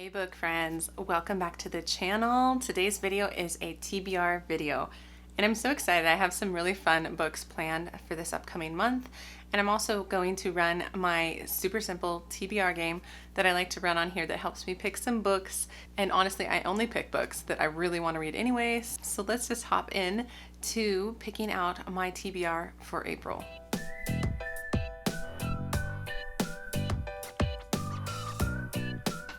Hey book friends, welcome back to the channel. Today's video is a TBR video and I'm so excited. I have some really fun books planned for this upcoming month, and I'm also going to run my super simple TBR game that I like to run on here that helps me pick some books, and honestly I only pick books that I really want to read anyways. So let's just hop in to picking out my TBR for April.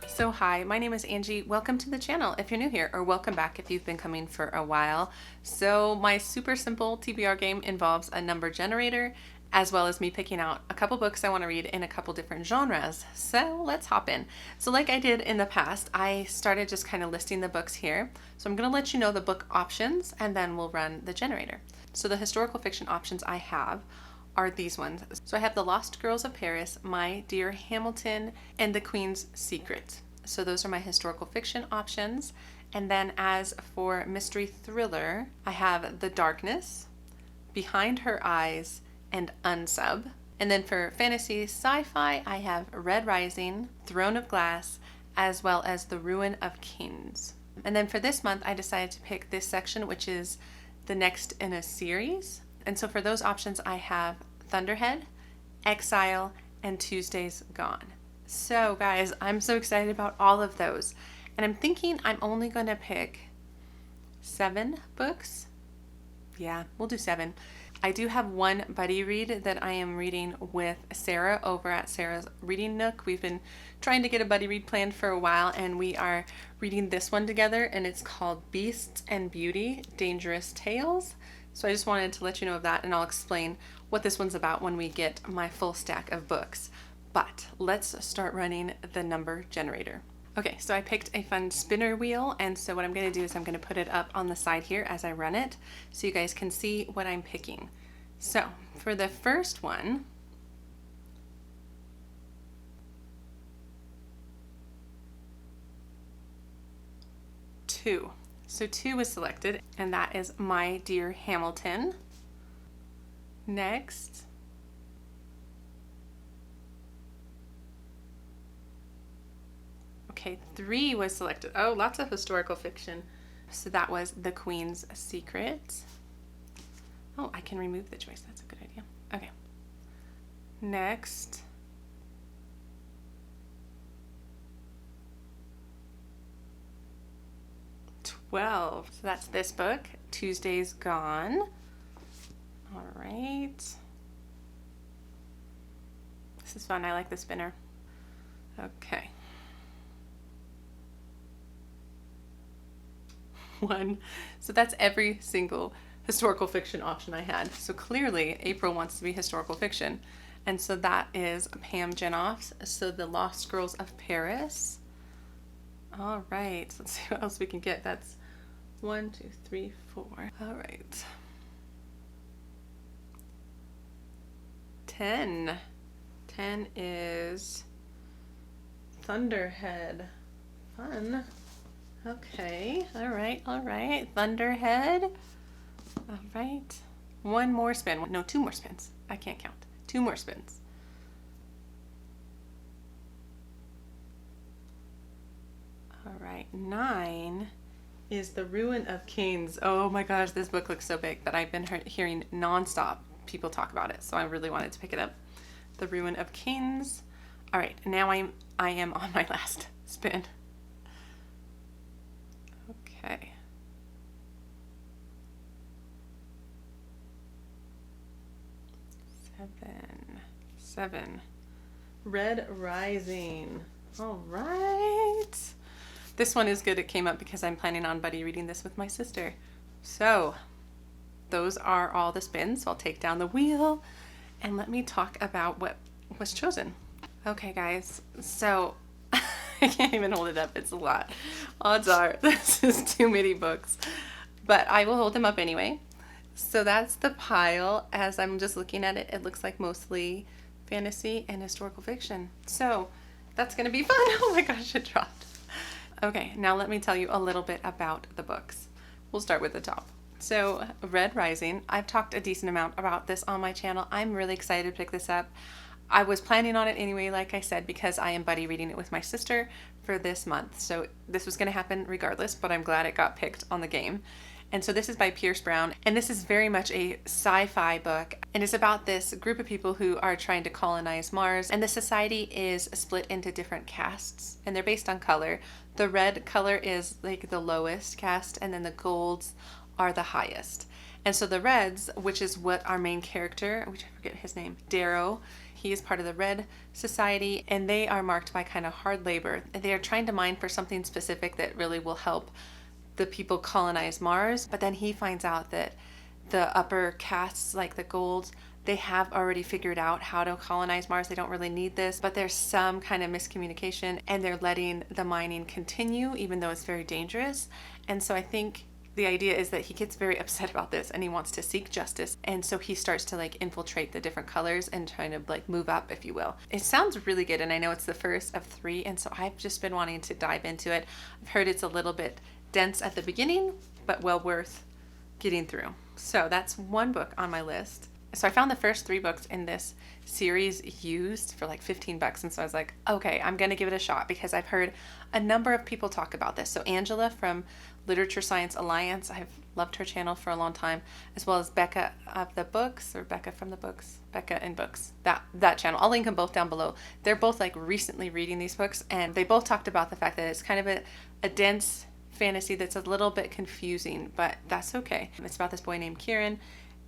So hi, my name is Angie. Welcome to the channel if you're new here, or welcome back if you've been coming for a while. So my super simple TBR game involves a number generator as well as me picking out a couple books I want to read in a couple different genres. So let's hop in. So like I did in the past, I started just kind of listing the books here. So I'm going to let you know the book options and then we'll run the generator. So the historical fiction options I have are these ones. So I have The Lost Girls of Paris, My Dear Hamilton, and The Queen's Secret. So those are my historical fiction options. And then as for mystery thriller, I have The Darkness, Behind Her Eyes, and Unsub. And then for fantasy sci-fi, I have Red Rising, Throne of Glass, as well as The Ruin of Kings. And then for this month, I decided to pick this section, which is the next in a series. And so for those options, I have Thunderhead, Exile, and Tuesday's Gone. So guys, I'm so excited about all of those. And I'm thinking I'm only going to pick 7 books. Yeah, we'll do 7. I do have one buddy read that I am reading with Sarah over at Sarah's Reading Nook. We've been trying to get a buddy read planned for a while, and we are reading this one together, and it's called Beasts and Beauty, Dangerous Tales. So I just wanted to let you know of that, and I'll explain what this one's about when we get my full stack of books. But let's start running the number generator. Okay, so I picked a fun spinner wheel, and so what I'm going to do is I'm going to put it up on the side here as I run it so you guys can see what I'm picking. So for the first one, two. So 2 was selected, and that is My Dear Hamilton. Next, okay, 3 was selected. Oh, lots of historical fiction. So that was The Queen's Secret. Oh, I can remove the choice. That's a good idea. Okay. Next, 12. So that's this book, Tuesday's Gone. All right. This is fun. I like the spinner. Okay. 1. So that's every single historical fiction option I had. So clearly April wants to be historical fiction. And so that is Pam Jenoff's, so The Lost Girls of Paris. All right, let's see what else we can get. That's 1, 2, 3, 4. All right. 10. 10 is Thunderhead. Fun. Okay, all right, Thunderhead. All right, 1 more spin. No, 2 more spins. I can't count. 2 more spins. All right, 9 is The Ruin of Kings. Oh my gosh, this book looks so big that I've been hearing nonstop people talk about it, so I really wanted to pick it up. The Ruin of Kings. All right, now I am on my last spin. Okay. 7. Red Rising. All right. This one is good. It came up because I'm planning on buddy reading this with my sister. So those are all the spins. So I'll take down the wheel and let me talk about what was chosen. Okay, guys. So I can't even hold it up. It's a lot. Odds are this is too many books, but I will hold them up anyway. So that's the pile. As I'm just looking at it, it looks like mostly fantasy and historical fiction. So that's going to be fun. Oh my gosh, it dropped. Okay, now let me tell you a little bit about the books. We'll start with the top. So Red Rising, I've talked a decent amount about this on my channel. I'm really excited to pick this up. I was planning on it anyway, like I said, because I am buddy reading it with my sister for this month. So this was going to happen regardless, but I'm glad it got picked on the game. And so this is by Pierce Brown, and this is very much a sci-fi book, and it's about this group of people who are trying to colonize Mars, and the society is split into different castes, and they're based on color. The red color is like the lowest caste, and then the golds are the highest. And so the reds, which is what our main character, which I forget his name, Darrow, he is part of the Red Society, and they are marked by kind of hard labor. They are trying to mine for something specific that really will help the people colonize Mars, but then he finds out that the upper castes, like the golds, they have already figured out how to colonize Mars. They don't really need this, but there's some kind of miscommunication, and they're letting the mining continue even though it's very dangerous. And so I think the idea is that he gets very upset about this and he wants to seek justice, and so he starts to like infiltrate the different colors and trying to like move up, if you will. It sounds really good, and I know it's the first of 3, and so I've just been wanting to dive into it. I've heard it's a little bit dense at the beginning, but well worth getting through. So that's one book on my list. So I found the first 3 books in this series used for like $15, and so I was like, okay, I'm gonna give it a shot because I've heard a number of people talk about this. So Angela from Literature Science Alliance, I've loved her channel for a long time, as well as Becca of the Books, or Becca from the Books, Becca in Books, that channel. I'll link them both down below. They're both like recently reading these books, and they both talked about the fact that it's kind of a dense fantasy that's a little bit confusing, but that's okay. It's about this boy named Kieran,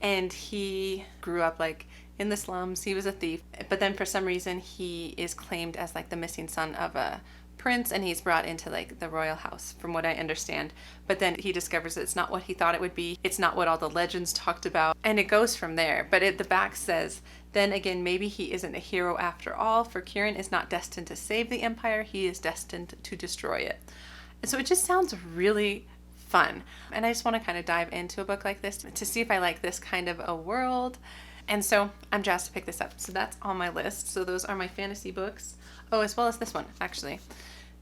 and he grew up like in the slums. He was a thief, but then for some reason he is claimed as like the missing son of a prince, and he's brought into like the royal house, from what I understand. But then he discovers it's not what he thought it would be. It's not what all the legends talked about, and it goes from there. But at the back says, then again, maybe he isn't a hero after all, for Kieran is not destined to save the empire, he is destined to destroy it. And so it just sounds really fun. And I just want to kind of dive into a book like this to see if I like this kind of a world. And so I'm jazzed to pick this up. So that's on my list. So those are my fantasy books. Oh, as well as this one, actually.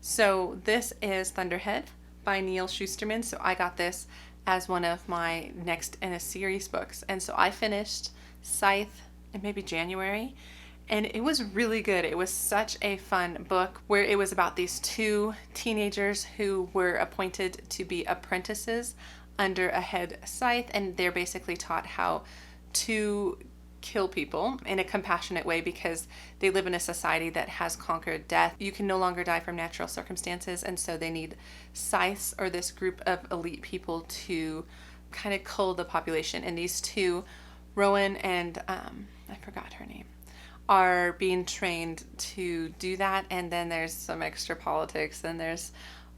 So this is Thunderhead by Neil Shusterman. So I got this as one of my next in a series books. And so I finished Scythe in maybe January. And it was really good. It was such a fun book where it was about these 2 teenagers who were appointed to be apprentices under a head scythe, and they're basically taught how to kill people in a compassionate way because they live in a society that has conquered death. You can no longer die from natural circumstances, and so they need scythes, or this group of elite people, to kind of cull the population. And these 2, Rowan and I forgot her name, are being trained to do that. And then there's some extra politics, and there's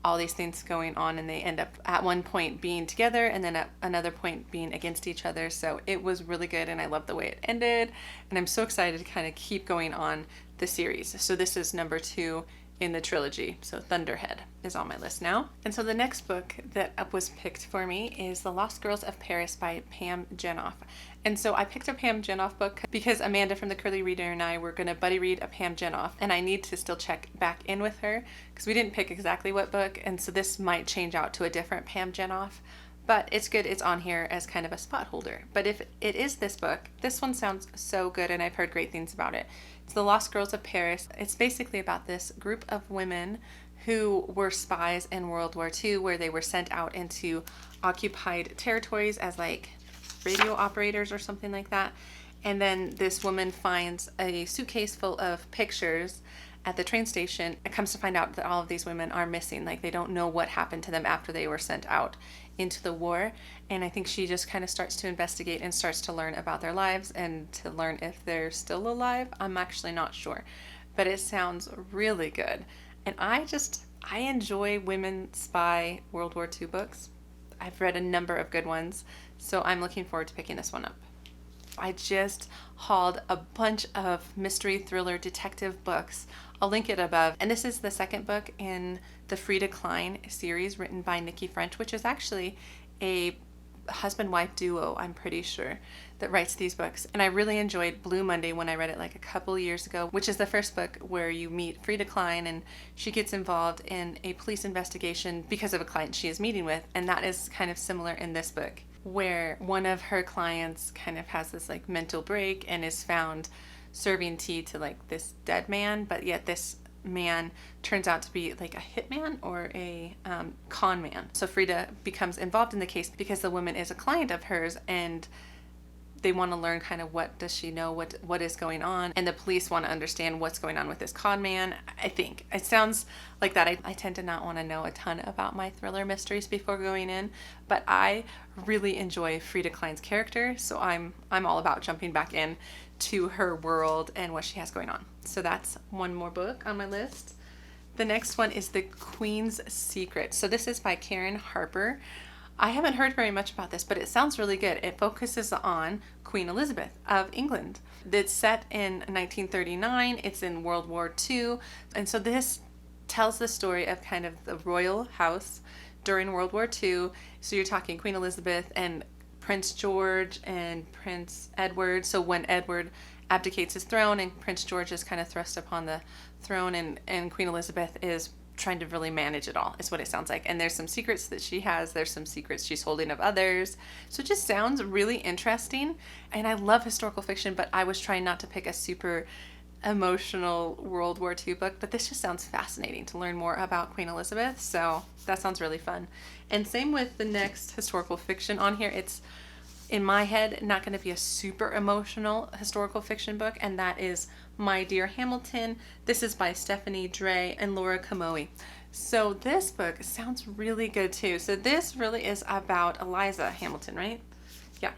all these things going on, and they end up at one point being together and then at another point being against each other. So it was really good, and I love the way it ended, and I'm so excited to kind of keep going on the series. So this is number 2 in the trilogy. So Thunderhead is on my list now. And so the next book that was picked for me is The Lost Girls of Paris by Pam Jenoff. And so I picked a Pam Jenoff book because Amanda from the Curly Reader and I were going to buddy read a Pam Jenoff, and I need to still check back in with her because we didn't pick exactly what book, and so this might change out to a different Pam Jenoff. But it's good, it's on here as kind of a spot holder. But if it is this book, this one sounds so good, and I've heard great things about it. It's The Lost Girls of Paris. It's basically about this group of women who were spies in World War II, where they were sent out into occupied territories as like radio operators or something like that. And then this woman finds a suitcase full of pictures at the train station. It comes to find out that all of these women are missing. Like, they don't know what happened to them after they were sent out into the war. And I think she just kind of starts to investigate and starts to learn about their lives and to learn if they're still alive. I'm actually not sure, but it sounds really good. And I enjoy women spy World War II books. I've read a number of good ones, so I'm looking forward to picking this one up. I just hauled a bunch of mystery thriller detective books. I'll link it above. And this is the second book in the Frida Klein series written by Nikki French, which is actually a husband-wife duo, I'm pretty sure, that writes these books. And I really enjoyed Blue Monday when I read it like a couple years ago, which is the first book where you meet Frida Klein and she gets involved in a police investigation because of a client she is meeting with. And that is kind of similar in this book, where one of her clients kind of has this like mental break and is found serving tea to like this dead man, but yet this man turns out to be like a hitman or a con man. So Frida becomes involved in the case because the woman is a client of hers, and they want to learn kind of what does she know, what is going on, and the police want to understand what's going on with this con man. I think it sounds like that. I tend to not want to know a ton about my thriller mysteries before going in, but I really enjoy Frida Klein's character, so I'm all about jumping back in to her world and what she has going on. So that's one more book on my list. The next one is The Queen's Secret. So this is by Karen Harper. I haven't heard very much about this, but it sounds really good. It focuses on Queen Elizabeth of England. It's set in 1939. It's in World War II. And so this tells the story of kind of the royal house during World War II. So you're talking Queen Elizabeth and Prince George and Prince Edward. So when Edward abdicates his throne and Prince George is kind of thrust upon the throne, and Queen Elizabeth is trying to really manage it all, is what it sounds like. And there's some secrets that she has, there's some secrets she's holding of others. So it just sounds really interesting. And I love historical fiction, but I was trying not to pick a super emotional World War II book, but this just sounds fascinating to learn more about Queen Elizabeth. So that sounds really fun. And same with the next historical fiction on here. It's, in my head, not going to be a super emotional historical fiction book, and that is My Dear Hamilton. This is by Stephanie Dre and Laura Kamoe. So this book sounds really good too. So this really is about Eliza Hamilton, right? Yeah.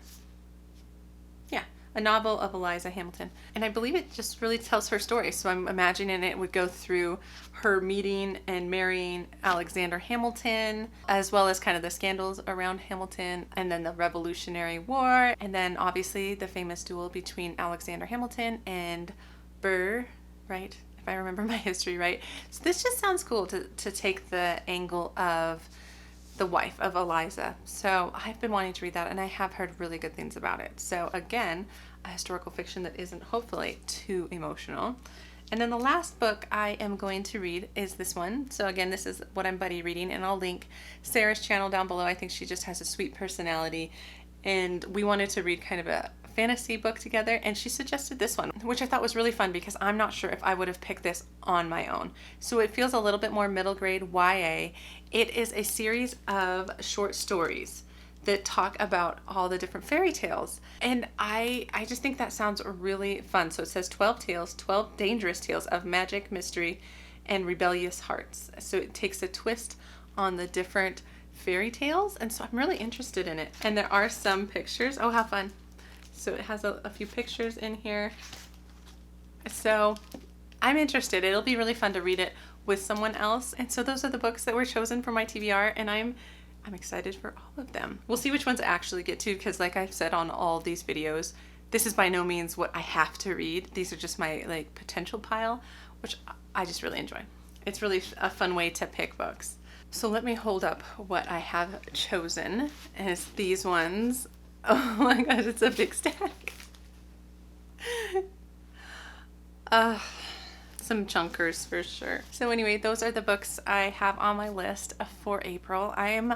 Yeah. A novel of Eliza Hamilton. And I believe it just really tells her story. So I'm imagining it would go through her meeting and marrying Alexander Hamilton, as well as kind of the scandals around Hamilton, and then the Revolutionary War, and then obviously the famous duel between Alexander Hamilton and Burr, right? If I remember my history right. So this just sounds cool to take the angle of the wife of Eliza. So I've been wanting to read that, and I have heard really good things about it. So again, a historical fiction that isn't hopefully too emotional. And then the last book I am going to read is this one. So again, this is what I'm buddy reading, and I'll link Sarah's channel down below. I think she just has a sweet personality, and we wanted to read kind of a fantasy book together, and she suggested this one, which I thought was really fun because I'm not sure if I would have picked this on my own. So it feels a little bit more middle grade YA. It is a series of short stories that talk about all the different fairy tales, and I just think that sounds really fun. So it says 12 tales, 12 dangerous tales of magic, mystery, and rebellious hearts. So it takes a twist on the different fairy tales, and so I'm really interested in it. And there are some pictures. Oh, how fun. So it has a few pictures in here. So I'm interested. It'll be really fun to read it with someone else. And so those are the books that were chosen for my TBR, and I'm excited for all of them. We'll see which ones I actually get to, because like I've said on all these videos, this is by no means what I have to read. These are just my like potential pile, which I just really enjoy. It's really a fun way to pick books. So let me hold up what I have chosen as these ones. Oh my gosh, it's a big stack. Some chunkers for sure. So anyway, those are the books I have on my list for April. I am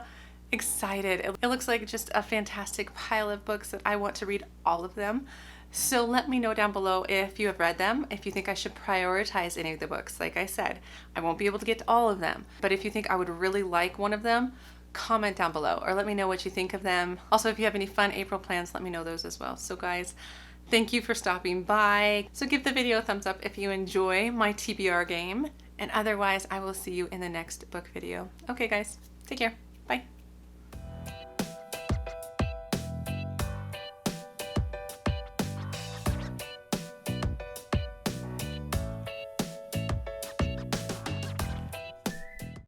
excited. It looks like just a fantastic pile of books that I want to read all of them. So let me know down below if you have read them, if you think I should prioritize any of the books. Like I said, I won't be able to get to all of them, but if you think I would really like one of them, comment down below or let me know what you think of them. Also, if you have any fun April plans, let me know those as well. So guys, thank you for stopping by. So give the video a thumbs up if you enjoy my TBR game, and otherwise I will see you in the next book video. Okay guys, take care. Bye.